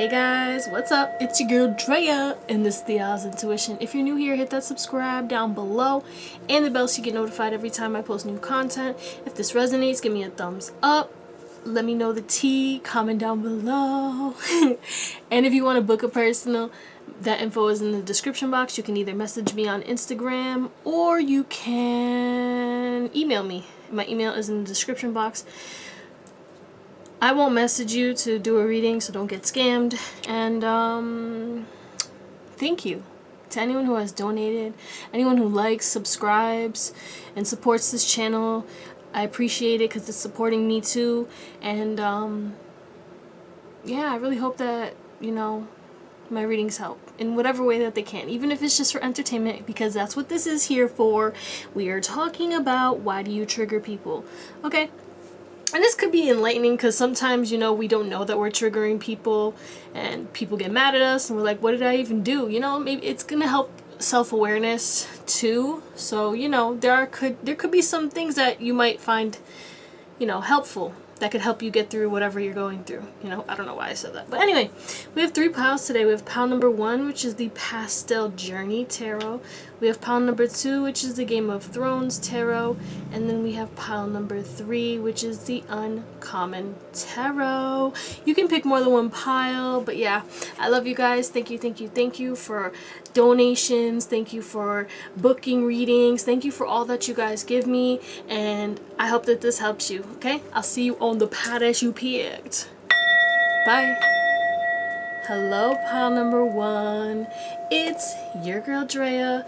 Hey guys, what's up? It's your girl Drea, and this is the Owlet's Intuition. If you're new here, hit that subscribe down below and the bell so you get notified every time I post new content. If this resonates, give me a thumbs up. Let me know the tea, comment down below. And if you want to book a personal, that info is in the description box. You can either message me on Instagram or you can email me. My email is in the description box. I won't message you to do a reading, so don't get scammed. And thank you to anyone who has donated, anyone who likes, subscribes, and supports this channel. I appreciate it because it's supporting me too. And yeah, I really hope that, you know, my readings help in whatever way that they can, even if it's just for entertainment, because that's what this is here for. We are talking about why do you trigger people, okay? And this could be enlightening because sometimes, you know, we don't know that we're triggering people and people get mad at us and we're like, what did I even do? You know, maybe it's going to help self-awareness too. So, you know, there could be some things that you might find, you know, helpful that could help you get through whatever you're going through. You know, I don't know why I said that. But anyway, we have 3 piles today. We have pile number 1, which is the Pastel Journey Tarot. We have pile number 2, which is the Game of Thrones Tarot. And then we have pile number 3, which is the Uncommon Tarot. You can pick more than one pile, but yeah, I love you guys. Thank you for donations. Thank you for booking readings. Thank you for all that you guys give me. And I hope that this helps you, okay? I'll see you on the pile that you picked. Bye. Hello, pile number 1. It's your girl Drea,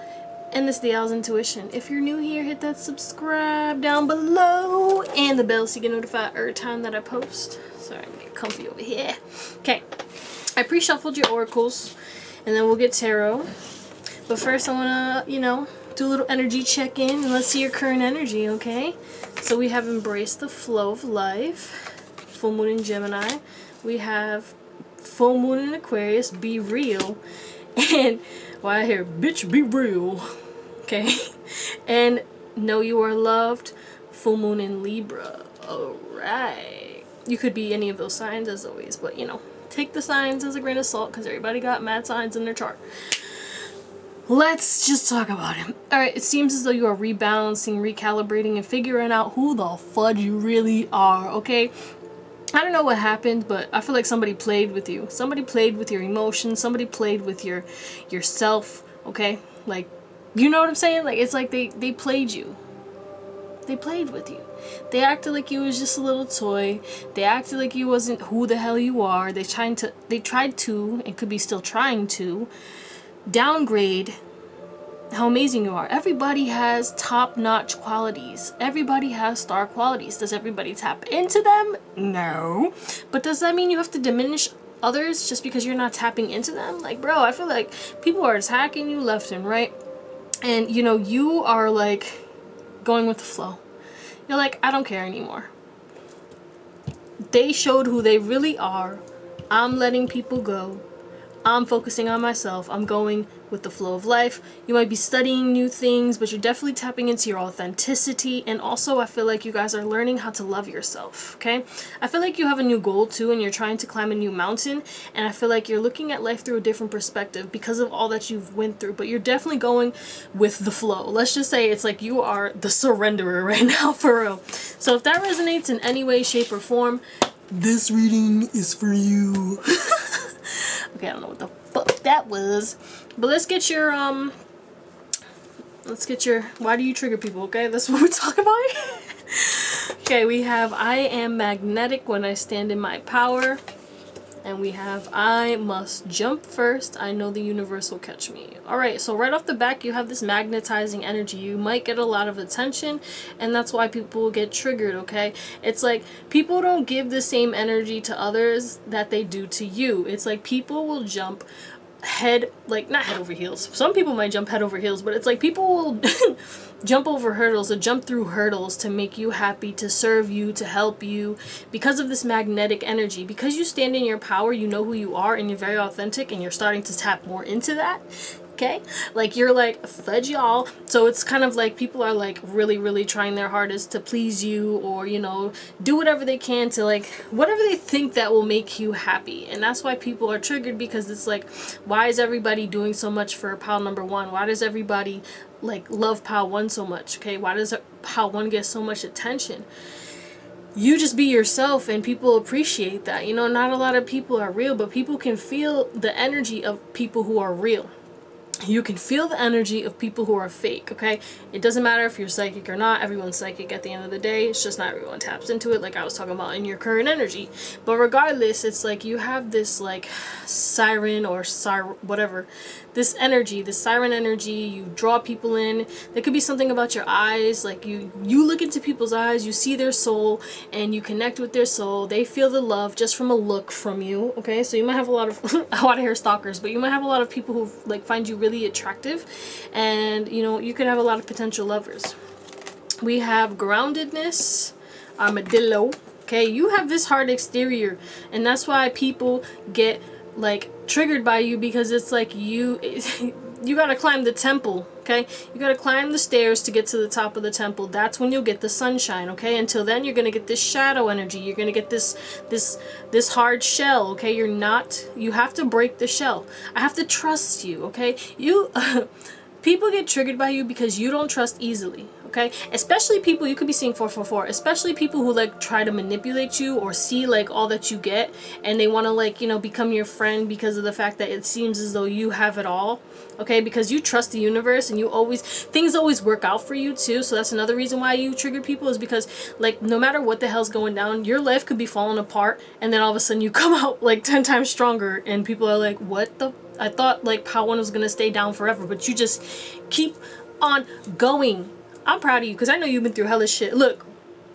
and this is the Owlet's Intuition. If you're new here, hit that subscribe down below and the bell so you get notified every time that I post. Sorry, I'm gonna get comfy over here. Okay, I pre-shuffled your oracles, and then we'll get tarot. But first, I wanna, you know, do a little energy check-in, and let's see your current energy, okay? So we have embraced the flow of life, full moon in Gemini. We have full moon in Aquarius, be real, and why I hear bitch be real, okay? And know you are loved, full moon in Libra. All right, you could be any of those signs as always, but you know, take the signs as a grain of salt because everybody got mad signs in their chart. Let's just talk about him. Alright, it seems as though you are rebalancing, recalibrating, and figuring out who the fudge you really are, okay? I don't know what happened, but I feel like somebody played with you. Somebody played with your emotions. Somebody played with yourself, okay? Like, you know what I'm saying? Like, it's like they played you. They played with you. They acted like you was just a little toy. They acted like you wasn't who the hell you are. They tried to, and could be still trying to, downgrade how amazing you are. Everybody has top-notch qualities. Everybody has star qualities. Does everybody tap into them? No. But does that mean you have to diminish others just because you're not tapping into them? Like, bro, I feel like people are attacking you left and right. And, you know, you are, like, going with the flow. You're like, I don't care anymore. They showed who they really are. I'm letting people go. I'm focusing on myself. I'm going with the flow of life. You might be studying new things, but you're definitely tapping into your authenticity. And also, I feel like you guys are learning how to love yourself, okay? I feel like you have a new goal too, and you're trying to climb a new mountain. And I feel like you're looking at life through a different perspective because of all that you've went through. But you're definitely going with the flow. Let's just say it's like you are the surrenderer right now, for real. So if that resonates in any way, shape, or form, this reading is for you. Okay, I don't know what the fuck that was. But let's get your, why do you trigger people, okay? That's what we're talking about. Okay, we have I am magnetic when I stand in my power. And we have I must jump first. I know the universe will catch me. Alright, so right off the back, you have this magnetizing energy. You might get a lot of attention, and that's why people get triggered, okay? It's like people don't give the same energy to others that they do to you. It's like people will jump head, like not head over heels. Some people might jump head over heels, but it's like people will jump over hurdles or jump through hurdles to make you happy, to serve you, to help you, because of this magnetic energy. Because you stand in your power, you know who you are, and you're very authentic, and you're starting to tap more into that. Okay, like you're like fudge y'all. So it's kind of like people are like really trying their hardest to please you, or you know, do whatever they can to like whatever they think that will make you happy. And that's why people are triggered, because it's like, why is everybody doing so much for pile number one? Why does everybody like love pile one so much? Okay, why does pile one get so much attention? You just be yourself and people appreciate that. You know, not a lot of people are real, but people can feel the energy of people who are real. You can feel the energy of people who are fake, okay? It doesn't matter if you're psychic or not. Everyone's psychic at the end of the day. It's just not everyone taps into it, like I was talking about in your current energy. But regardless, it's like you have this like siren or whatever, this energy, this siren energy. You draw people in. There could be something about your eyes, like you look into people's eyes, you see their soul, and you connect with their soul. They feel the love just from a look from you, okay? So you might have a lot of I want to hear stalkers, but you might have a lot of people who like find you really attractive, and you know, you could have a lot of potential lovers. We have groundedness, armadillo. Okay, you have this hard exterior, and that's why people get like triggered by you, because it's like you gotta climb the temple. Okay, you gotta climb the stairs to get to the top of the temple. That's when you'll get the sunshine. Okay, until then you're gonna get this shadow energy. You're gonna get this hard shell. Okay, you have to break the shell. I have to trust you. Okay, people get triggered by you because you don't trust easily. Okay, especially people, you could be seeing 444, especially people who like try to manipulate you or see like all that you get, and they want to like, you know, become your friend because of the fact that it seems as though you have it all. Okay, because you trust the universe, and things always work out for you too. So that's another reason why you trigger people, is because like no matter what the hell's going down, your life could be falling apart, and then all of a sudden you come out like 10 times stronger, and people are like, what the, I thought like Power One was gonna stay down forever, but you just keep on going. I'm proud of you, because I know you've been through hellish shit. Look,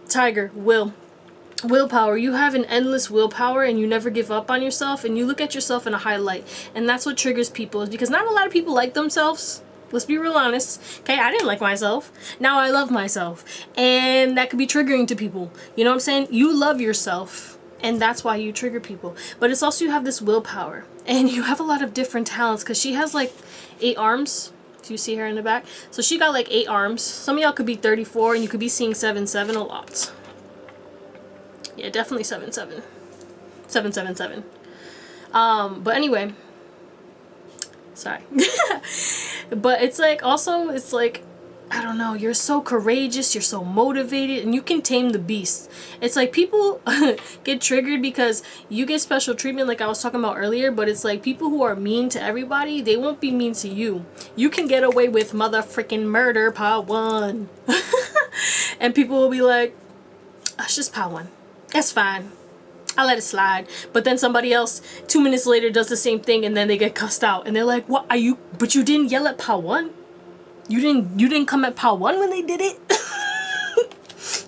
Tiger, willpower. You have an endless willpower, and you never give up on yourself, and you look at yourself in a high light. And that's what triggers people, is because not a lot of people like themselves. Let's be real honest. Okay, I didn't like myself. Now I love myself. And that could be triggering to people. You know what I'm saying? You love yourself, and that's why you trigger people. But it's also, you have this willpower, and you have a lot of different talents, because she has like 8 arms. Do you see her in the back? So she got like 8 arms. Some of y'all could be 34, and you could be seeing 7-7 a lot. Yeah, definitely 7-7. 7-7-7. But anyway. Sorry. But it's like, also, it's like, I don't know, you're so courageous, you're so motivated, and you can tame the beast. It's like people get triggered because you get special treatment, like I was talking about earlier, but it's like people who are mean to everybody, they won't be mean to you. You can get away with motherfucking murder, Part 1. And people will be like, oh, it's just Part 1. That's fine. I'll let it slide. But then somebody else 2 minutes later does the same thing, and then they get cussed out, and they're like, what are you, but you didn't yell at Part 1? You didn't come at Part 1 when they did it?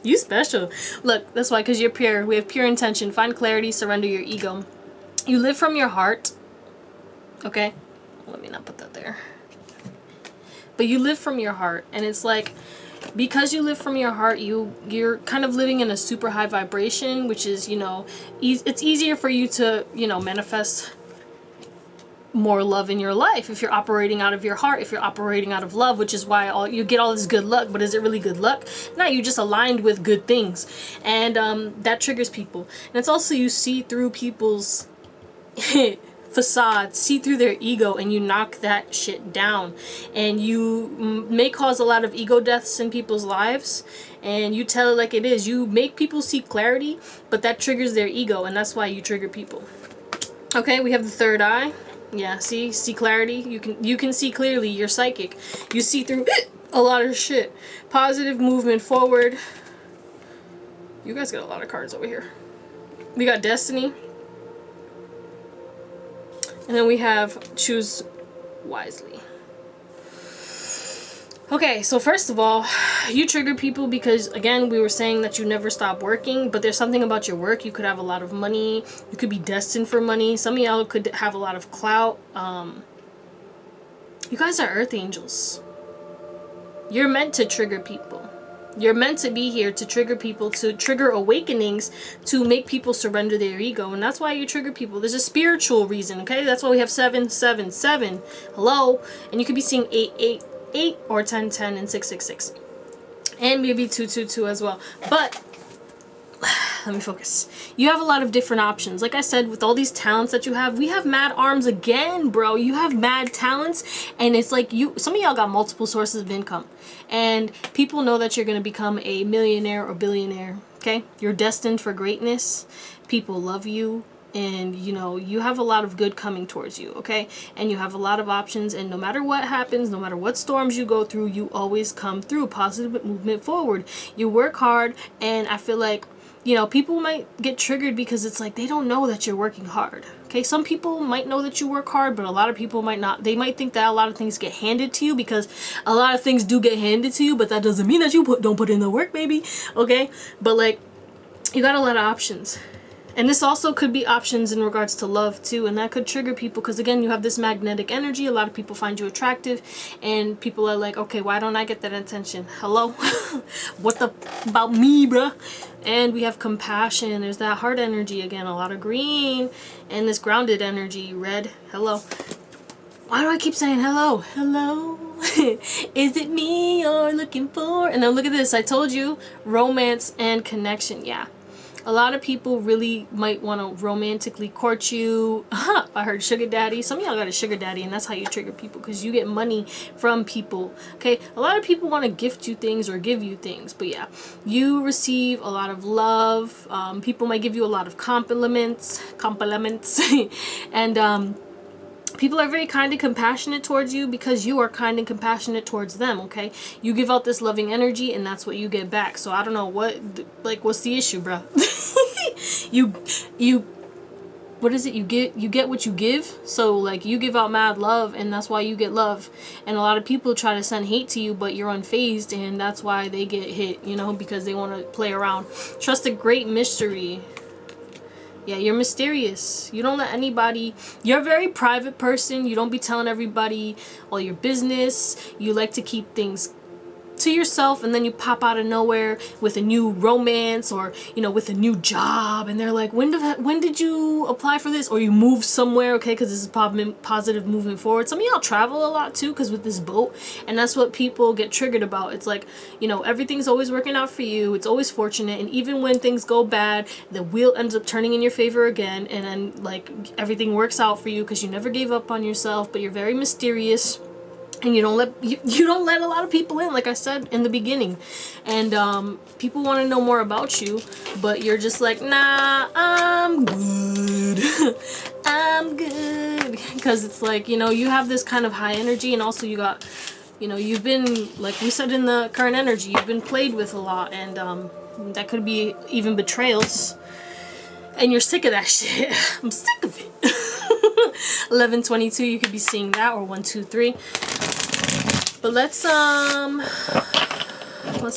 You special. Look, that's why, because you're pure. We have pure intention. Find clarity, surrender your ego. You live from your heart. Okay? Let me not put that there. But you live from your heart, and it's like, because you live from your heart, you're kind of living in a super high vibration, which is, you know, it's easier for you to, you know, manifest more love in your life if you're operating out of your heart, if you're operating out of love, which is why you get all this good luck. But is it really good luck? No, you just aligned with good things, and that triggers people. And it's also, you see through people's facade, see through their ego, and you knock that shit down, and you may cause a lot of ego deaths in people's lives, and you tell it like it is. You make people see clarity, but that triggers their ego, and that's why you trigger people. Okay, we have the third eye. Yeah, see clarity. You can see clearly. You're psychic. You see through a lot of shit. Positive movement forward. You guys got a lot of cards over here. We got destiny. And then we have choose wisely. Okay, so first of all, you trigger people because, again, we were saying that you never stop working, but there's something about your work. You could have a lot of money. You could be destined for money. Some of y'all could have a lot of clout. You guys are earth angels. You're meant to trigger people. You're meant to be here to trigger people, to trigger awakenings, to make people surrender their ego. And that's why you trigger people. There's a spiritual reason, okay? That's why we have 777. Hello? And you could be seeing 888 or 1010 and 666. And maybe 222 as well. But let me focus. You have a lot of different options. Like I said, with all these talents that you have, we have mad arms again, bro. You have mad talents, and it's like some of y'all got multiple sources of income, and people know that you're going to become a millionaire or billionaire, okay? You're destined for greatness. People love you, and you know, you have a lot of good coming towards you, okay? And you have a lot of options, and no matter what happens, no matter what storms you go through, you always come through. Positive movement forward. You work hard, and I feel like, you know, people might get triggered because it's like they don't know that you're working hard. Okay, some people might know that you work hard, but a lot of people might not. They might think that a lot of things get handed to you, because a lot of things do get handed to you, but that doesn't mean that you don't put in the work, baby. Okay, but like, you got a lot of options. And this also could be options in regards to love too, and that could trigger people because, again, you have this magnetic energy. A lot of people find you attractive, and people are like, okay, why don't I get that attention? Hello? What the about me, bruh? And we have compassion. There's that heart energy again, a lot of green, and this grounded energy, red. Hello. Why do I keep saying hello? Hello? Is it me you're looking for? And then look at this. I told you, romance and connection. Yeah. A lot of people really might want to romantically court you. I heard sugar daddy. Some of y'all got a sugar daddy, and that's how you trigger people, because you get money from people. Okay, a lot of people want to gift you things or give you things, but yeah, you receive a lot of love. People might give you a lot of compliments, and people are very kind and compassionate towards you because you are kind and compassionate towards them, okay? You give out this loving energy, and that's what you get back. So I don't know what's the issue, bro? What is it? You get what you give. So like, you give out mad love, and that's why you get love. And a lot of people try to send hate to you, but you're unfazed, and that's why they get hit, you know, because they want to play around. Trust a great mystery. Yeah, you're mysterious. You don't let anybody... You're a very private person. You don't be telling everybody all your business. You like to keep things to yourself, and then you pop out of nowhere with a new romance, or, you know, with a new job, and they're like, when did you apply for this? Or you move somewhere, okay, because this is positive movement forward. Some of y'all travel a lot too, because with this boat, and that's what people get triggered about. It's like, you know, everything's always working out for you. It's always fortunate, and even when things go bad, the wheel ends up turning in your favor again, and then like, everything works out for you because you never gave up on yourself. But you're very mysterious, and you don't let a lot of people in, like I said in the beginning. And people want to know more about you, but you're just like, nah, I'm good. I'm good. Because it's like, you know, you have this kind of high energy, and also you got, you know, you've been, like we said in the current energy, you've been played with a lot, and that could be even betrayals. And you're sick of that shit. I'm sick of it. 1122, you could be seeing that, or 123. But let's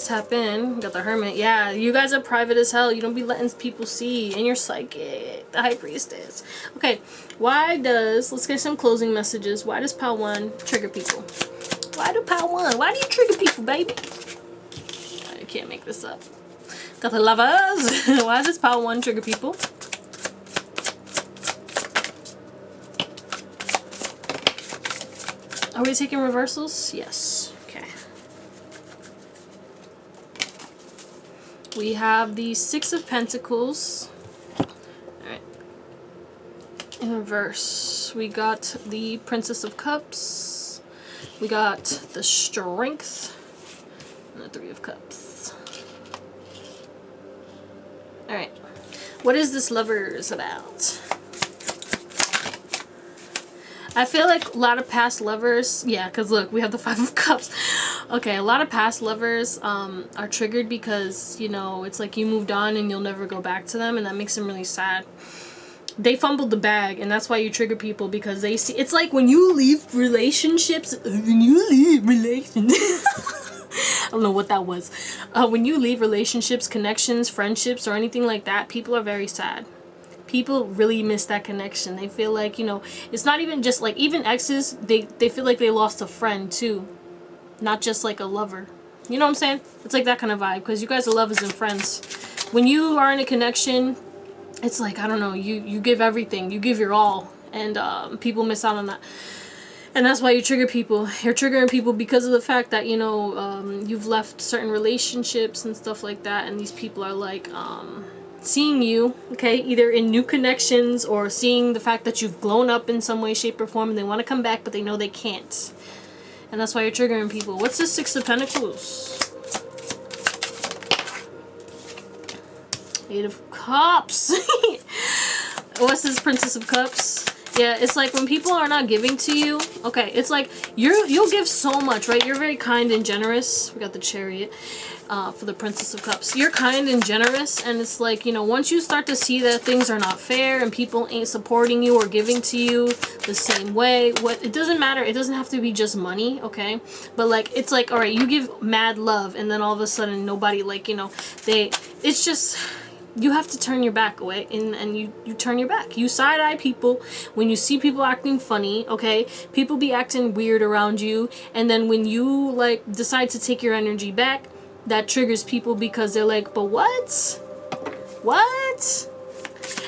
tap in. Got the Hermit. Yeah, you guys are private as hell. You don't be letting people see. And you're psychic. The High Priestess. Okay, let's get some closing messages. Why does Pile 1 trigger people? Why do Pile 1? Why do you trigger people, baby? I can't make this up. Got the Lovers. Why does Pile 1 trigger people? Are we taking reversals? Yes. Okay. We have the Six of Pentacles. Alright. In reverse, we got the Princess of Cups. We got the Strength. And the Three of Cups. Alright. What is this Lovers about? I feel like a lot of past lovers, yeah, because look, we have the Five of Cups. Okay, a lot of past lovers are triggered because, you know, it's like you moved on and you'll never go back to them, and that makes them really sad. They fumbled the bag, and that's why you trigger people, because they see, it's like when you leave relationships, I don't know what that was. When you leave relationships, connections, friendships, or anything like that, people are very sad. People really miss that connection. They feel like, you know, it's not even just like, even exes, they feel like they lost a friend too, not just like a lover. You know what I'm saying? It's like that kind of vibe, because you guys are lovers and friends. When you are in a connection, it's like, I don't know, you give everything, you give your all, and people miss out on that. And that's why you trigger people. You're triggering people because of the fact that, you know, you've left certain relationships and stuff like that, and these people are like seeing you, okay, either in new connections or seeing the fact that you've blown up in some way, shape, or form, and they want to come back, but they know they can't. And that's why you're triggering people. What's the Six of Pentacles? Eight of Cups. What's this Princess of Cups? Yeah, it's like when people are not giving to you, okay, it's like you'll give so much, right? You're very kind and generous. We got the Chariot for the Princess of Cups. You're kind and generous, and it's like, you know, once you start to see that things are not fair and people ain't supporting you or giving to you the same way, it doesn't matter. It doesn't have to be just money, okay? But like, it's like, all right, you give mad love, and then all of a sudden nobody, like, you know, it's just, you have to turn your back away, and you turn your back. You side-eye people when you see people acting funny, okay? People be acting weird around you, and then when you, like, decide to take your energy back, that triggers people because they're like, but what? What?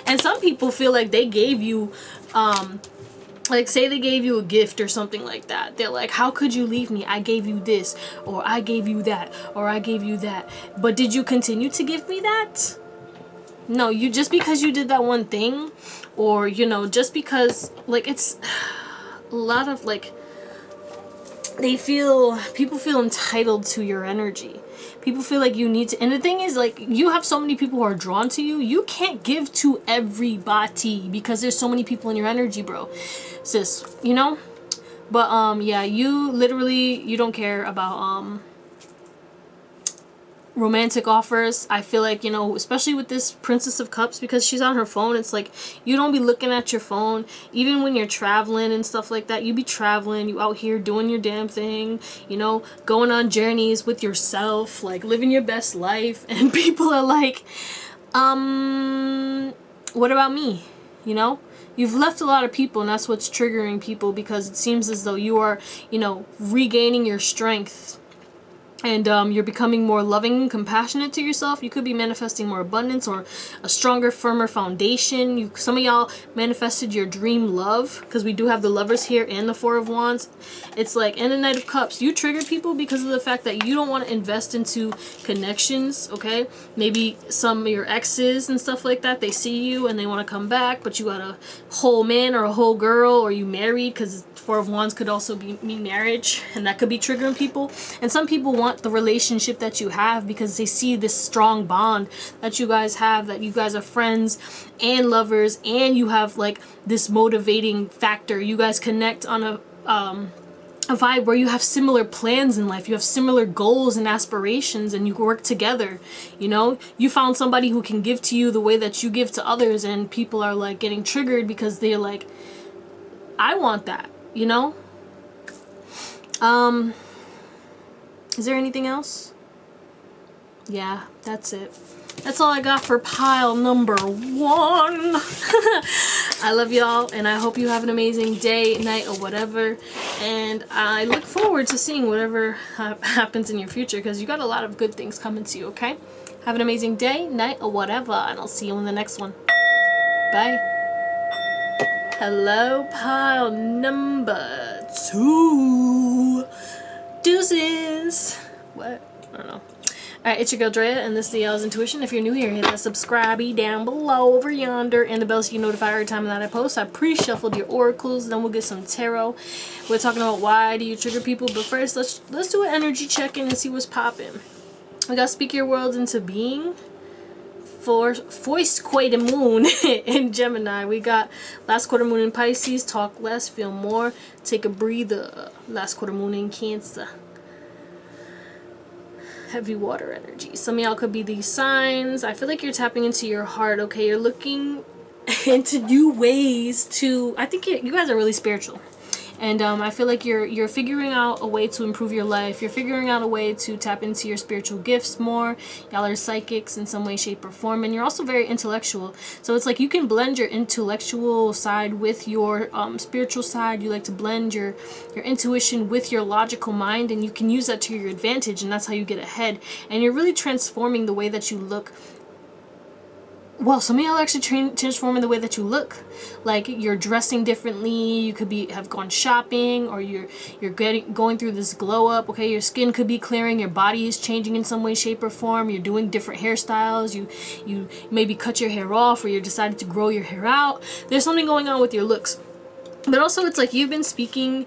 And some people feel like they gave you, like, say they gave you a gift or something like that. They're like, how could you leave me? I gave you this, or I gave you that, or I gave you that. But did you continue to give me that? No, you, just because you did that one thing, or, you know, just because, like, it's a lot of, like, people feel entitled to your energy. People feel like you need to, and the thing is, like, you have so many people who are drawn to you. You can't give to everybody because there's so many people in your energy, bro, sis, you know? But, yeah, you literally, you don't care about, romantic offers. I feel like, you know, especially with this Princess of Cups, because she's on her phone, it's like you don't be looking at your phone even when you're traveling and stuff like that. You be traveling, you out here doing your damn thing, you know, going on journeys with yourself, like living your best life, and people are like, what about me? You know, you've left a lot of people, and that's what's triggering people, because it seems as though you are, you know, regaining your strength. And you're becoming more loving and compassionate to yourself. You could be manifesting more abundance or a stronger, firmer foundation. Some of y'all manifested your dream love, because we do have the Lovers here and the Four of Wands. It's like, and the Knight of Cups. You trigger people because of the fact that you don't want to invest into connections, okay? Maybe some of your exes and stuff like that, they see you and they want to come back, but you got a whole man or a whole girl, or you married, because Four of Wands could also be marriage, and that could be triggering people. And some people want the relationship that you have because they see this strong bond that you guys have, that you guys are friends and lovers, and you have like this motivating factor. You guys connect on a vibe where you have similar plans in life, you have similar goals and aspirations, and you work together. You know, you found somebody who can give to you the way that you give to others, and people are like getting triggered because they're like, I want that, you know? Is there anything else? Yeah, that's it. That's all I got for pile number 1. I love y'all, and I hope you have an amazing day, night, or whatever. And I look forward to seeing whatever happens in your future, because you got a lot of good things coming to you, okay? Have an amazing day, night, or whatever, and I'll see you in the next one. Bye. Hello, pile number 2. Deuces. What? I don't know. Alright, it's your girl Drea, and this is the Y'all's Intuition. If you're new here, hit that subscribe down below over yonder, and the bell so you get notified every time that I post. I pre-shuffled your oracles, then we'll get some tarot. We're talking about why do you trigger people, but first let's do an energy check-in and see what's popping. We got Speak Your World into Being. For Voice Quay Moon in Gemini. We got last quarter moon in Pisces. Talk less, feel more. Take a breather. Last quarter moon in Cancer. Heavy water energy. Some of y'all could be these signs. I feel like you're tapping into your heart, okay? You're looking into new ways to, I think you guys are really spiritual. And I feel like you're figuring out a way to improve your life. You're figuring out a way to tap into your spiritual gifts more. Y'all are psychics in some way, shape, or form, and you're also very intellectual. So it's like you can blend your intellectual side with your spiritual side. You like to blend your intuition with your logical mind, and you can use that to your advantage, and that's how you get ahead. And you're really transforming the way that you look. Well, some of y'all actually transforming the way that you look. Like you're dressing differently. You could have gone shopping, or you're going through this glow up. Okay, your skin could be clearing. Your body is changing in some way, shape, or form. You're doing different hairstyles. You maybe cut your hair off, or you decided to grow your hair out. There's something going on with your looks. But also, it's like you've been speaking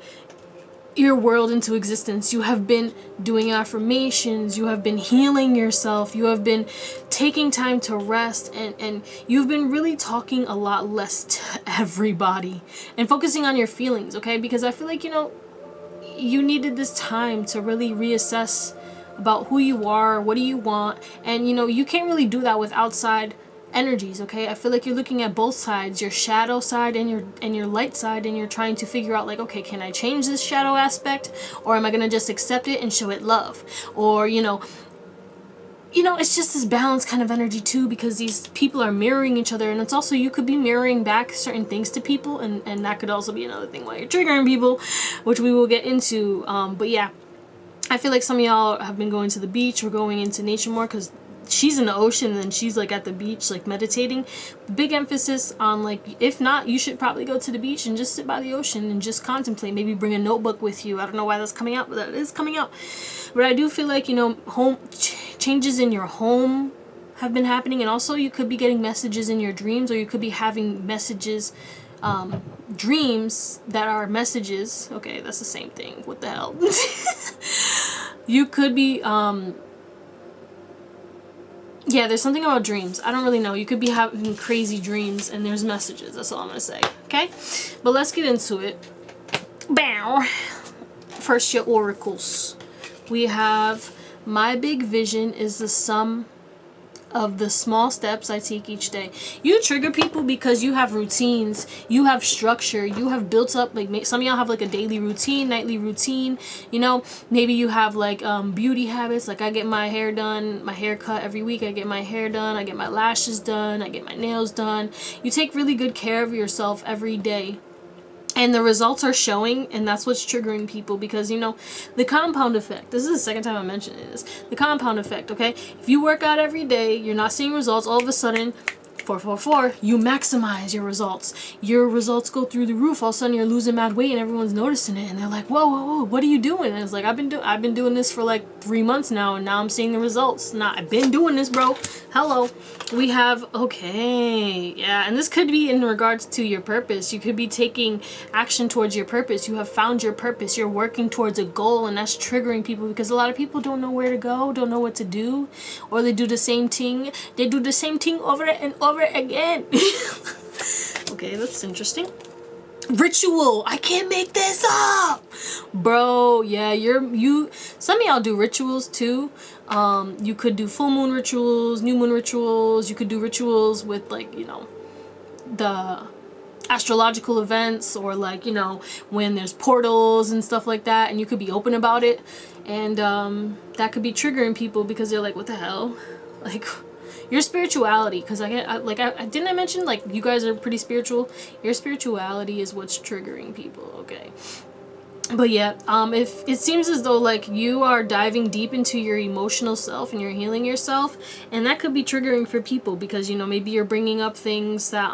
your world into existence. You have been doing affirmations, you have been healing yourself, you have been taking time to rest, and you've been really talking a lot less to everybody and focusing on your feelings, okay? Because I feel like, you needed this time to really reassess about who you are, what do you want, and you can't really do that with outside energies, okay? I feel like you're looking at both sides, your shadow side and your light side, and you're trying to figure out like, okay, can I change this shadow aspect, or am I gonna just accept it and show it love? Or it's just this balance kind of energy too, because these people are mirroring each other, and it's also you could be mirroring back certain things to people, and that could also be another thing why you're triggering people, which we will get into. But yeah, I feel like some of y'all have been going to the beach or going into nature more, because she's in the ocean and then she's like at the beach like meditating. Big emphasis on like, if not, you should probably go to the beach and just sit by the ocean and just contemplate. Maybe bring a notebook with you. I don't know why that's coming out, but that is coming out. But I do feel like home changes in your home have been happening, and also you could be getting messages in your dreams, or you could be having messages, dreams that are messages. Okay, that's the same thing. What the hell? You could be yeah, there's something about dreams. I don't really know. You could be having crazy dreams and there's messages. That's all I'm gonna say. Okay? But let's get into it. Bow. First, your oracles. We have, my big vision is the sum of the small steps I take each day. You trigger people because you have routines, you have structure, you have built up, like some of y'all have like a daily routine, nightly routine, maybe you have like beauty habits, like I get my hair done, my hair cut every week, I get my hair done, I get my lashes done, I get my nails done. You take really good care of yourself every day. And the results are showing, and that's what's triggering people, because, the compound effect. This is the second time I'm mentioning this. The compound effect, okay? If you work out every day, you're not seeing results, all of a sudden, 444, you maximize your results. Your results go through the roof. All of a sudden, you're losing mad weight, and everyone's noticing it, and they're like, whoa, what are you doing? And it's like, I've been doing this for like 3 months now, and now I'm seeing the results. I've been doing this, bro. Hello. We have, okay, yeah, and this could be in regards to your purpose. You could be taking action towards your purpose. You have found your purpose. You're working towards a goal, and that's triggering people, because a lot of people don't know where to go, don't know what to do, or they do the same thing. They do the same thing over and over again. Okay, that's interesting. Ritual. I can't make this up, bro. Yeah, some of y'all do rituals too. You could do full moon rituals, new moon rituals. You could do rituals with like, the astrological events, or like, when there's portals and stuff like that, and you could be open about it, and that could be triggering people, because they're like, what the hell? Like, your spirituality, because I didn't I mention like you guys are pretty spiritual. Your spirituality is what's triggering people, okay? But yeah, if it seems as though like you are diving deep into your emotional self and you're healing yourself, and that could be triggering for people, because maybe you're bringing up things that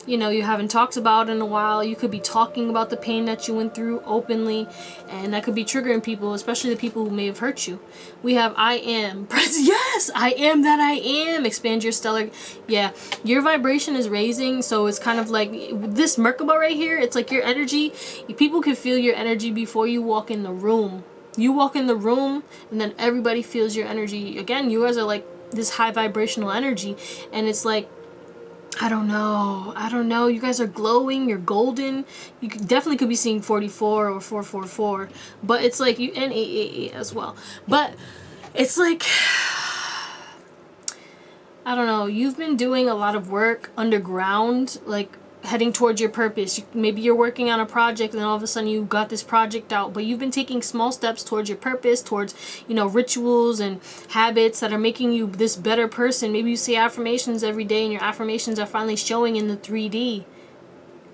you haven't talked about in a while. You could be talking about the pain that you went through openly, and that could be triggering people, especially the people who may have hurt you. We have I am. Yes, I am that I am. Expand your stellar. Yeah, your vibration is raising, so it's kind of like this Merkaba right here. It's like your energy. People can feel your energy before you walk in the room. You walk in the room, and then everybody feels your energy. Again, you guys are like this high vibrational energy, and it's like, I don't know. You guys are glowing. You're golden. You definitely could be seeing 44 or 444. But it's like you, and 888 as well. But it's like, I don't know. You've been doing a lot of work underground. Like, heading towards your purpose. Maybe you're working on a project and then all of a sudden you got this project out, but you've been taking small steps towards your purpose, towards, you know, rituals and habits that are making you this better person. Maybe you say affirmations every day and your affirmations are finally showing in the 3D.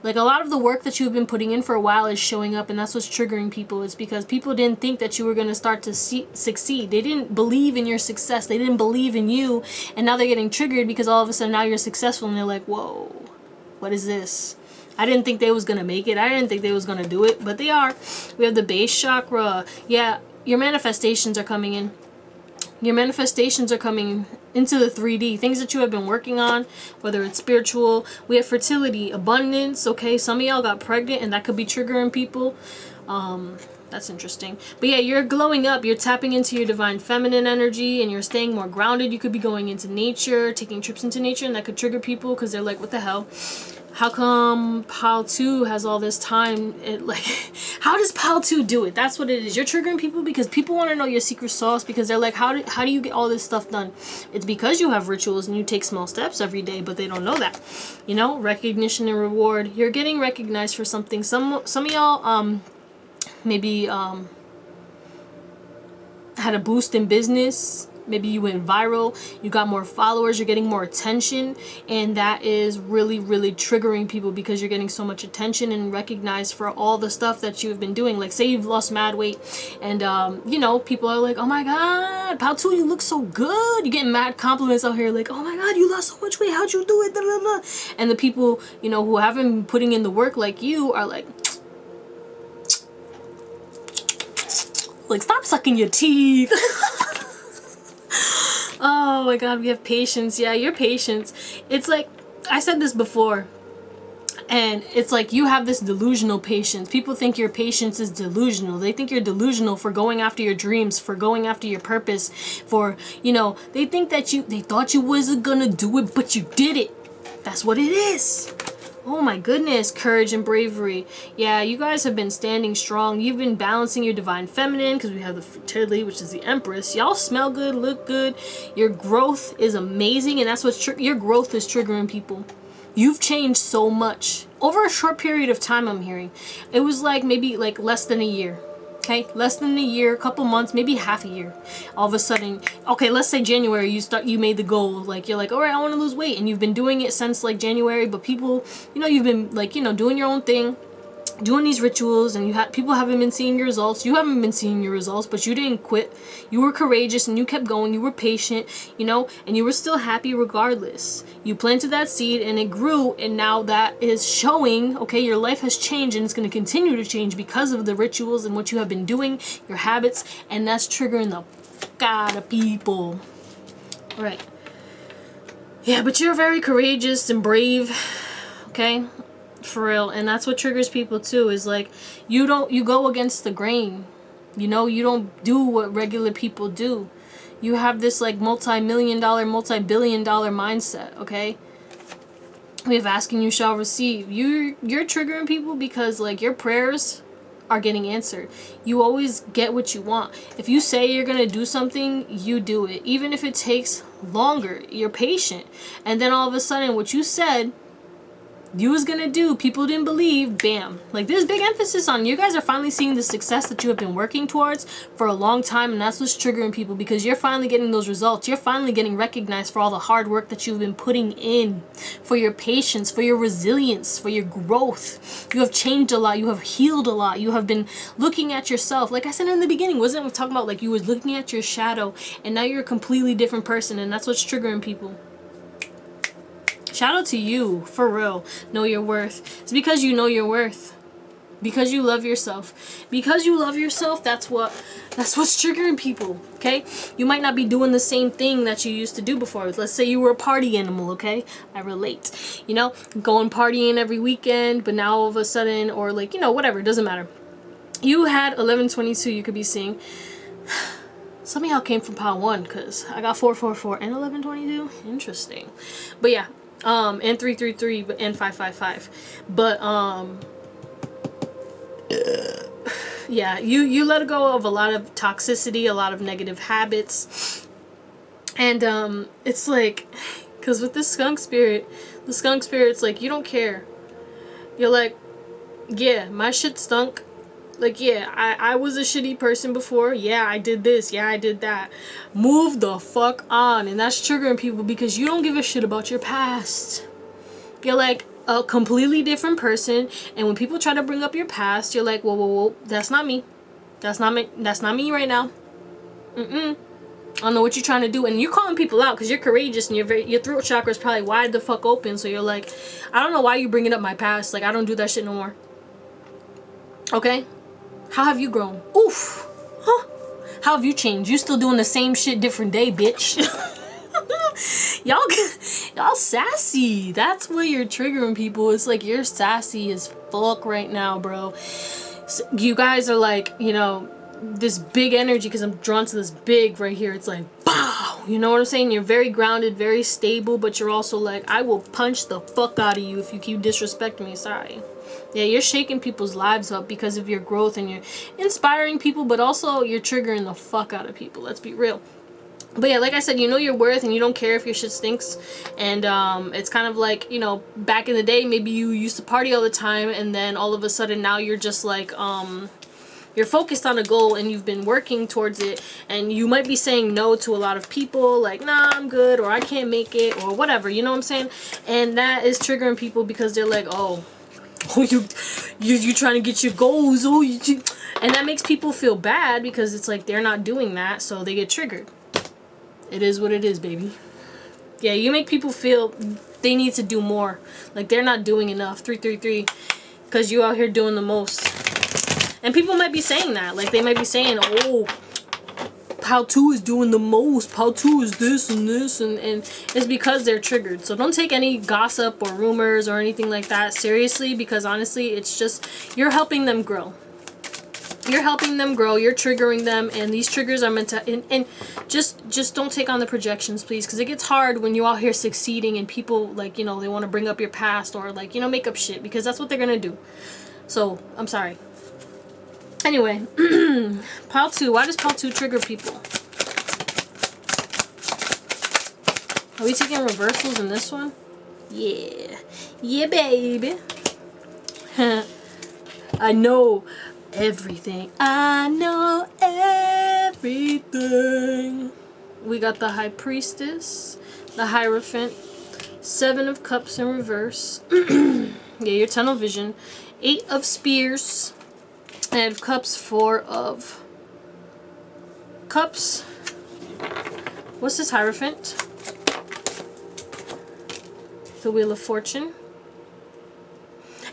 Like, a lot of the work that you've been putting in for a while is showing up, and that's what's triggering people. Is because people didn't think that you were going to start to succeed. They didn't believe in your success. They didn't believe in you, and now they're getting triggered because all of a sudden now you're successful, and they're like, whoa, what is this? I didn't think they was going to make it. I didn't think they was going to do it, but they are. We have the base chakra. Yeah, your manifestations are coming in. Your manifestations are coming into the 3D. Things that you have been working on, whether it's spiritual. We have fertility, abundance. Okay, some of y'all got pregnant and that could be triggering people. That's interesting. But yeah, you're glowing up. You're tapping into your divine feminine energy and you're staying more grounded. You could be going into nature, taking trips into nature, and that could trigger people because they're like, what the hell? How come Pal 2 has all this time? How does Pal 2 do it? That's what it is. You're triggering people because people want to know your secret sauce, because they're like, how do you get all this stuff done? It's because you have rituals and you take small steps every day, but they don't know that. You know, recognition and reward. You're getting recognized for something. Some of y'all maybe had a boost in business. Maybe you went viral, you got more followers, you're getting more attention, and that is really, really triggering people because you're getting so much attention and recognized for all the stuff that you've been doing. Like, say you've lost mad weight and you know, people are like, oh my god, Pal 2, you look so good. You're getting mad compliments out here like, oh my god, you lost so much weight, how'd you do it? Da, da, da. And the people, you know, who haven't been putting in the work like you are like stop sucking your teeth. Oh my god, we have patience. Yeah, your patience. It's like, I said this before, and it's like you have this delusional patience. People think your patience is delusional. They think you're delusional for going after your dreams, for going after your purpose, for, you know, they think that they thought you wasn't gonna do it, but you did it. That's what it is. Oh my goodness, courage and bravery. Yeah, you guys have been standing strong. You've been balancing your divine feminine because we have the fertility, which is the Empress. Y'all smell good, look good. Your growth is amazing, and that's what your growth is triggering people. You've changed so much over a short period of time. I'm hearing it was like maybe like less than a year. Okay, less than a year, a couple months, maybe half a year. All of a sudden, okay, let's say January, you made the goal. Like, you're like, all right, I want to lose weight, and you've been doing it since like January. But people, you know, you've been like, you know, doing your own thing, doing these rituals, and people haven't been seeing your results. You haven't been seeing your results, but you didn't quit. You were courageous and you kept going. You were patient, you know, and you were still happy regardless. You planted that seed and it grew, and now that is showing. Okay, your life has changed, and it's going to continue to change because of the rituals and what you have been doing, your habits, and that's triggering the fuck out of people. All right. Yeah, but you're very courageous and brave. Okay. For real. And that's what triggers people too, is like you go against the grain. You know, you don't do what regular people do. You have this like multi-million-dollar, multi-billion-dollar mindset, okay? We have asking, you shall receive. You're triggering people because like your prayers are getting answered. You always get what you want. If you say you're gonna do something, you do it. Even if it takes longer, you're patient. And then all of a sudden what you said you was gonna do, people didn't believe, bam. Like, there's big emphasis on you guys are finally seeing the success that you have been working towards for a long time, and that's what's triggering people, because you're finally getting those results. You're finally getting recognized for all the hard work that you've been putting in, for your patience, for your resilience, for your growth. You have changed a lot. You have healed a lot. You have been looking at yourself. Like I said in the beginning, wasn't we talking about like you were looking at your shadow, and now you're a completely different person, and that's what's triggering people. Shout out to you, for real. Know your worth. It's because you know your worth. Because you love yourself. Because you love yourself, that's what's triggering people, okay? You might not be doing the same thing that you used to do before. Let's say you were a party animal, okay? I relate. You know, going partying every weekend, but now all of a sudden, or like, you know, whatever, it doesn't matter. You had 1122, you could be seeing. Some of y'all came from Pile 1, because I got 444 and 1122. Interesting. But yeah. And 333 and 555, but yeah, you let go of a lot of toxicity, a lot of negative habits, and it's like, because with this skunk spirit, the skunk spirit's like, you don't care You're like, yeah, my shit stunk. Like, yeah, I was a shitty person before. Yeah, I did this. Yeah, I did that. Move the fuck on. And that's triggering people because you don't give a shit about your past. You're like a completely different person. And when people try to bring up your past, you're like, whoa, whoa, whoa. That's not me. That's not me. That's not me right now. I don't know what you're trying to do. And you're calling people out because you're courageous and your throat chakra is probably wide the fuck open. So you're like, I don't know why you bringing up my past. Like, I don't do that shit no more. Okay? How have you grown? Oof. Huh? How have you changed? You still doing the same shit, different day, bitch. y'all sassy. That's what you're triggering people. It's like you're sassy as fuck right now, bro. So you guys are like, you know, this big energy because I'm drawn to this big right here. It's like, pow. You know what I'm saying? You're very grounded, very stable, but you're also like, I will punch the fuck out of you if you keep disrespecting me. Sorry. Yeah, you're shaking people's lives up because of your growth and you're inspiring people, but also you're triggering the fuck out of people. Let's be real. But yeah, like I said, you know your worth and you don't care if your shit stinks. And it's kind of like, you know, back in the day, maybe you used to party all the time and then all of a sudden now you're just like, you're focused on a goal and you've been working towards it, and you might be saying no to a lot of people, like, nah, I'm good, or I can't make it, or whatever, you know what I'm saying? And that is triggering people because they're like, oh, you trying to get your goals, and that makes people feel bad because it's like they're not doing that, so they get triggered. It is what it is, baby. Yeah, you make people feel they need to do more, like they're not doing enough. 333, because you out here doing the most. And people might be saying that, like they might be saying, oh, Pal 2 is doing the most, Pal 2 is this and this, and it's because they're triggered. So don't take any gossip or rumors or anything like that seriously, because honestly, it's just, you're helping them grow. You're helping them grow, you're triggering them, and these triggers are meant to, and just don't take on the projections, please, because it gets hard when you're out here succeeding and people, like, you know, they want to bring up your past or, like, you know, make up shit, because that's what they're gonna do. So, I'm sorry. Anyway, Pile 2. Why does Pile 2 trigger people? Are we taking reversals in this one? Yeah. Yeah, baby. I know everything. I know everything. We got the High Priestess, the Hierophant, 7 of Cups in reverse. Yeah, your tunnel vision. 8 of Spears. And of Cups, 4 of Cups. What's this Hierophant? The Wheel of Fortune.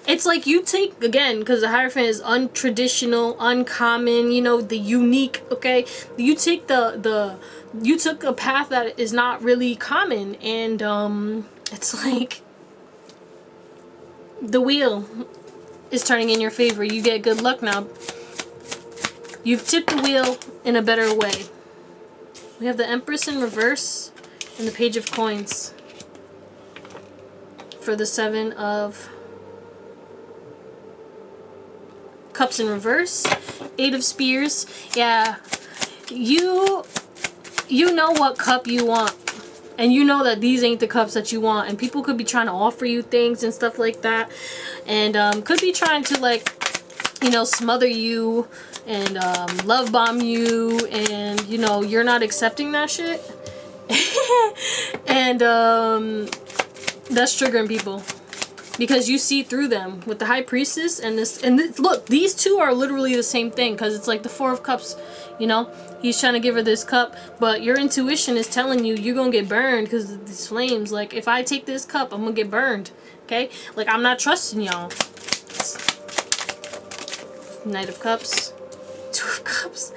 It's like you take, again, because the Hierophant is untraditional, uncommon, you know, the unique, okay? You take you took a path that is not really common, and it's like the wheel is turning in your favor. You get good luck now. You've tipped the wheel in a better way. We have the Empress in reverse and the Page of Coins for the 7 of Cups in reverse, 8 of Spears. Yeah, you know what cup you want, and you know that these ain't the cups that you want, and people could be trying to offer you things and stuff like that, and could be trying to, like, you know, smother you and love bomb you, and you know you're not accepting that shit. And that's triggering people because you see through them with the High Priestess and this. Look, these two are literally the same thing, because it's like the 4 of Cups, you know. He's trying to give her this cup, but your intuition is telling you you're gonna get burned because of these flames. Like, if I take this cup, I'm gonna get burned. Okay? Like, I'm not trusting y'all. Knight of Cups. 2 of Cups.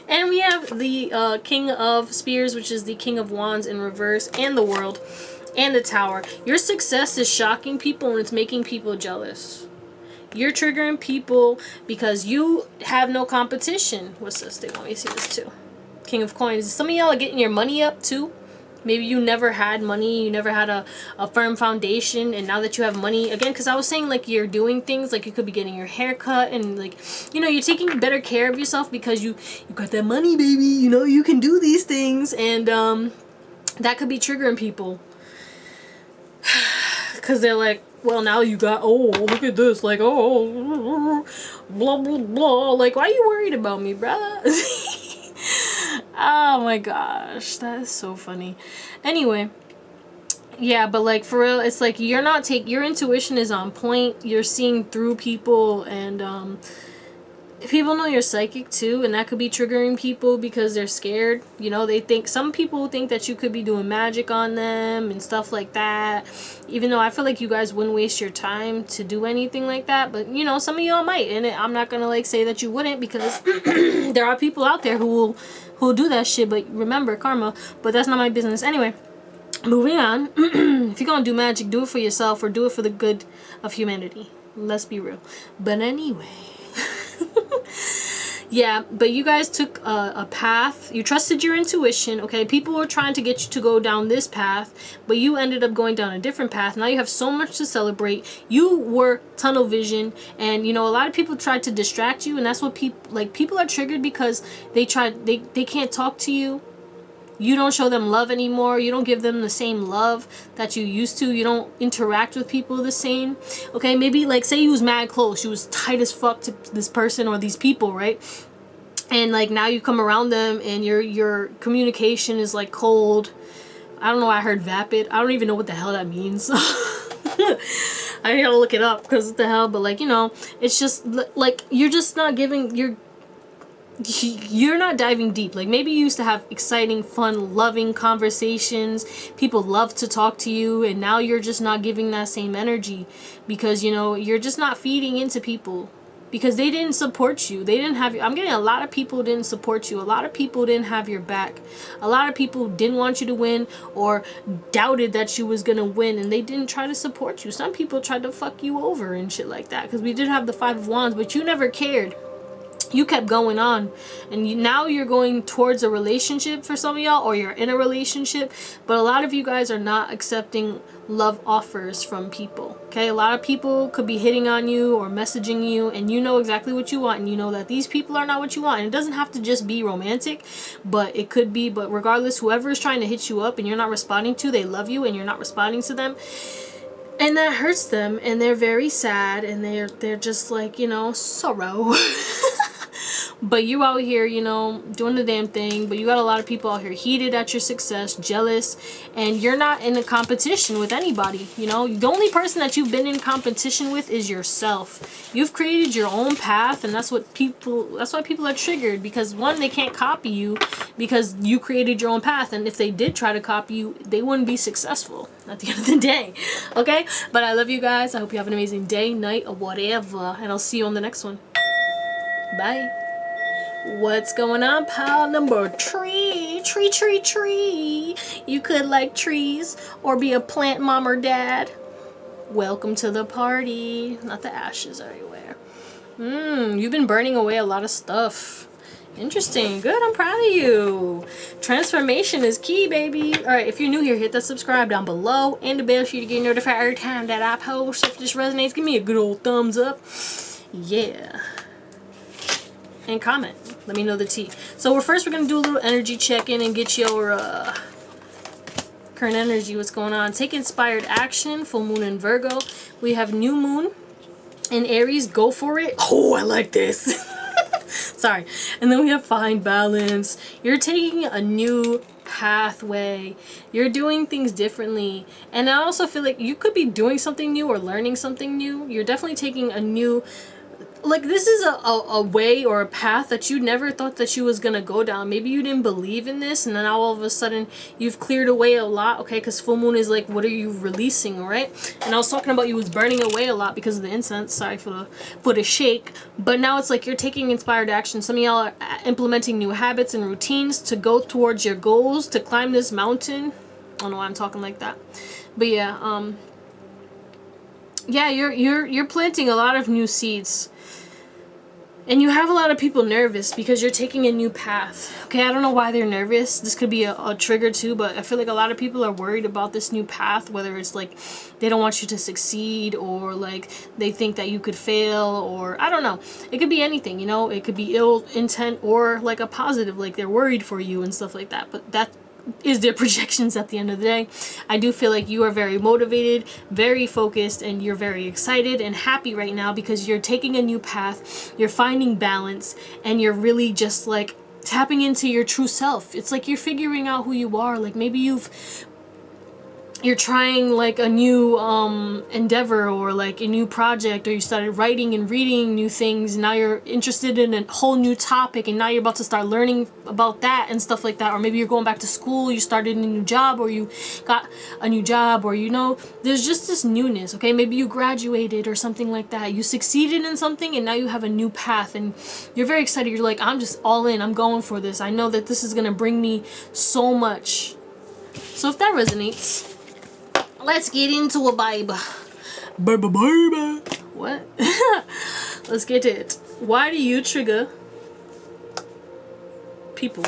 And we have the King of Spears, which is the King of Wands in reverse, and the World, and the Tower. Your success is shocking people, and it's making people jealous. You're triggering people because you have no competition. What's this? They want me to see this too. King of Coins. Some of y'all are getting your money up too. Maybe you never had money, you never had a firm foundation, and now that you have money, again, because I was saying, like, you're doing things, like you could be getting your hair cut, and, like, you know, you're taking better care of yourself because you got that money, baby, you know, you can do these things, and that could be triggering people. because they're like, well, now you got, oh, look at this, like, oh, blah blah blah, like, why are you worried about me, bruh? Oh my gosh, that is so funny. Anyway, yeah, but like for real, it's like you're not your intuition is on point. You're seeing through people, and people know you're psychic too, and that could be triggering people because they're scared. You know, they think, some people think that you could be doing magic on them and stuff like that, even though I feel like you guys wouldn't waste your time to do anything like that. But you know, some of y'all might, and I'm not gonna like say that you wouldn't, because there are people out there who will do that shit. But remember, karma. But that's not my business. Anyway, moving on. If you're gonna do magic, do it for yourself, or do it for the good of humanity. Let's be real. But anyway. Yeah, but you guys took a path. You trusted your intuition, okay? People were trying to get you to go down this path, but you ended up going down a different path. Now you have so much to celebrate. You were tunnel vision, and you know, a lot of people tried to distract you, and that's what people are triggered because they can't talk to you. You don't show them love anymore. You don't give them the same love that you used to. You don't interact with people the same. Okay, maybe like say you was mad close. You was tight as fuck to this person or these people, right? And like now you come around them and your communication is like cold. I don't know why I heard vapid. I don't even know what the hell that means. I gotta look it up because what the hell. But like, you know, it's just like you're just not giving, you're not diving deep. Like maybe you used to have exciting, fun, loving conversations. People love to talk to you, and now you're just not giving that same energy because, you know, you're just not feeding into people because they didn't support you. They didn't have you. I'm getting a lot of people didn't support you. A lot of people didn't have your back. A lot of people didn't want you to win or doubted that you was gonna win, and they didn't try to support you. Some people tried to fuck you over and shit like that because we did have the 5 of Wands, but you never cared. You kept going on, and now you're going towards a relationship for some of y'all, or you're in a relationship, but a lot of you guys are not accepting love offers from people. Okay, a lot of people could be hitting on you or messaging you, and you know exactly what you want, and you know that these people are not what you want. And it doesn't have to just be romantic, but it could be. But regardless, whoever is trying to hit you up and you're not responding to, they love you and you're not responding to them, and that hurts them, and they're very sad, and they're just like, you know, sorrow. But you out here, you know, doing the damn thing. But you got a lot of people out here heated at your success, jealous, and you're not in a competition with anybody. You know, the only person that you've been in competition with is yourself. You've created your own path, and that's why people are triggered, because one, they can't copy you because you created your own path, and if they did try to copy you, they wouldn't be successful at the end of the day. Okay, but I love you guys. I hope you have an amazing day, night, or whatever, and I'll see you on the next one. Bye. What's going on, pal? Number tree. You could like trees or be a plant mom or dad. Welcome to the party. Not the ashes everywhere. You've been burning away a lot of stuff. Interesting. Good. I'm proud of you. Transformation is key, baby. Alright, if you're new here, hit that subscribe down below and the bell so you get notified every time that I post. If this resonates, give me a good old thumbs up. Yeah. And comment. Let me know the tea. So we're going to do a little energy check-in and get your current energy. What's going on? Take inspired action. Full moon in Virgo. We have new moon in Aries. Go for it. Oh, I like this. Sorry. And then we have find balance. You're taking a new pathway. You're doing things differently. And I also feel like you could be doing something new or learning something new. You're definitely taking a new... Like, this is a way or a path that you never thought that you was gonna go down. Maybe you didn't believe in this, and then now all of a sudden you've cleared away a lot, okay? Because full moon is like, what are you releasing, all right? And I was talking about you was burning away a lot because of the incense. Sorry for the shake. But now it's like you're taking inspired action. Some of y'all are implementing new habits and routines to go towards your goals, to climb this mountain. I don't know why I'm talking like that. But yeah, yeah, you're planting a lot of new seeds. And you have a lot of people nervous because you're taking a new path. Okay, I don't know why they're nervous. This could be a trigger too, but I feel like a lot of people are worried about this new path, whether it's like they don't want you to succeed, or like they think that you could fail, or I don't know. It could be anything, you know? It could be ill intent or like a positive, like they're worried for you and stuff like that. But that is their projections at the end of the day. I do feel like you are very motivated, very focused, and you're very excited and happy right now because you're taking a new path, you're finding balance, and you're really just like tapping into your true self. It's like you're figuring out who you are. Like maybe you're trying like a new endeavor or like a new project, or you started writing and reading new things, and now you're interested in a whole new topic, and now you're about to start learning about that and stuff like that. Or maybe you're going back to school, you started a new job, or you got a new job, or there's just this newness. Okay, maybe you graduated or something like that, you succeeded in something, and now you have a new path and you're very excited. You're like, I'm just all in, I'm going for this. I know that this is gonna bring me so much. So if that resonates, let's get into a vibe. What? Let's get to it. Why do you trigger people?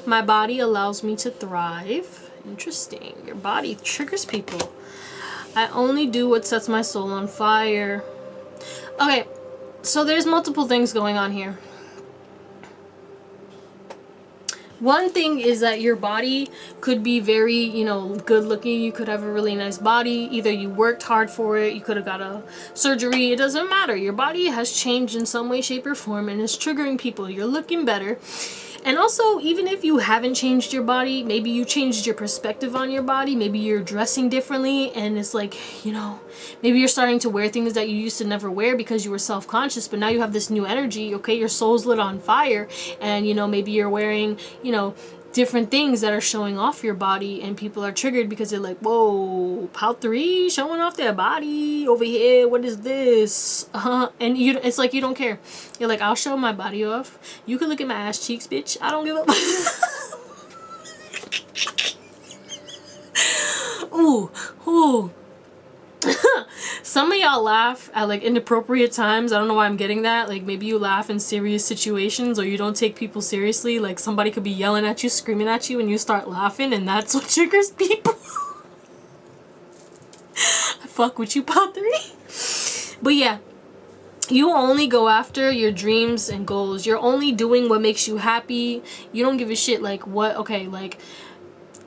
My body allows me to thrive. Interesting. Your body triggers people. I only do what sets my soul on fire. Okay, so there's multiple things going on here. One thing is that your body could be very, good looking. You could have a really nice body. Either you worked hard for it, you could have got a surgery. It doesn't matter. Your body has changed in some way, shape, or form, and it's triggering people. You're looking better. And also, even if you haven't changed your body, maybe you changed your perspective on your body. Maybe you're dressing differently, and it's like, maybe you're starting to wear things that you used to never wear because you were self-conscious, but now you have this new energy. Okay, your soul's lit on fire, and maybe you're wearing, different things that are showing off your body, and people are triggered because they're like, whoa, Pout 3 showing off their body over here, what is this? And it's like you don't care. You're like, I'll show my body off, you can look at my ass cheeks, bitch, I don't give up. Ooh. Some of y'all laugh at like inappropriate times. I don't know why I'm getting that. Like maybe you laugh in serious situations, or you don't take people seriously. Like somebody could be yelling at you, screaming at you, and you start laughing, and that's what triggers people. I fuck with you, Pout 3. But yeah, you only go after your dreams and goals. You're only doing what makes you happy. You don't give a shit like what, okay, like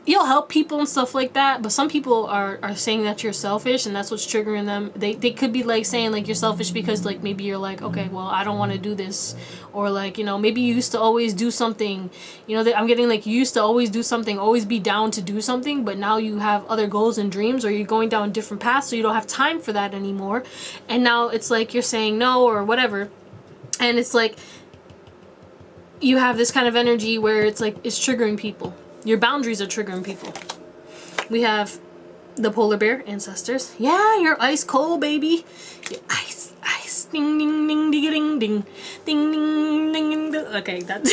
you'll help people and stuff like that, but some people are saying that you're selfish, and that's what's triggering them. They could be like saying like you're selfish because like maybe you're like, okay, well, I don't want to do this, or like maybe you used to always do something, I'm getting like you used to always do something, always be down to do something, but now you have other goals and dreams, or you're going down different paths, so you don't have time for that anymore, and now it's like you're saying no or whatever, and it's like you have this kind of energy where it's like it's triggering people. Your boundaries are triggering people. We have the polar bear ancestors. Yeah, you're ice cold, baby. You're ice. Ding, ding, ding, ding, ding, ding, ding, ding, ding, ding. Okay, that